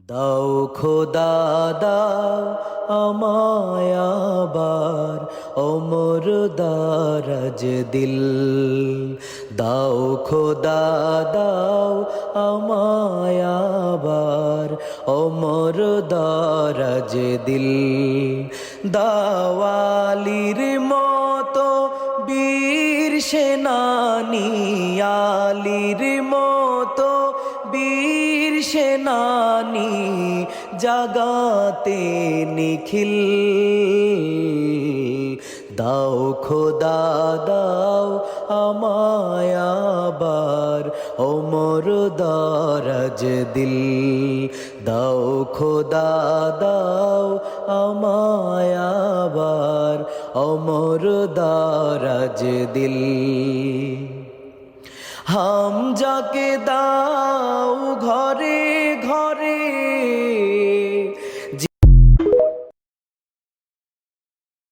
দাও খোদা দাও আমায় আবার ওমর দারাজ দিল। দাও খোদা দাও আমায় আবার ওমর দারাজ দিল। দাওয়ালির মতো বীর সেনানী, আলীর মতো বীর সেনানী, জাগাতে নিখিল। দাও খোদা দাও আমায় আবার ওমর দারাজ দিল। দাও খোদা দাও আমায় আবার ওমর দারাজ দিল। হামজাকে দাও ঘরে